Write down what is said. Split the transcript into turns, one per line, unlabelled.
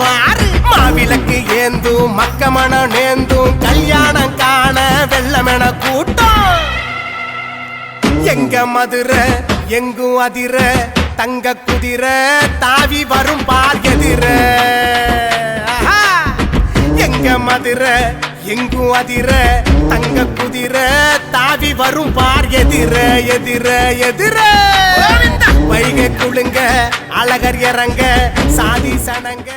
பாரு மாவிளக்கு ஏந்தும் மக்கமணம் நேந்தும் கல்யாணம் காண வெள்ளமென கூட்டம் எங்க மதுரை எங்கும் அதிர தங்க குதிரை தாவி வரும் பார் எதிர எங்க மதுரை எங்கும் அதிர தங்க குதிரை தாவி வரும் பார் எதிர எதிர எதிர வைகை குளுங்க அழகர் இறங்க சாதி சனங்க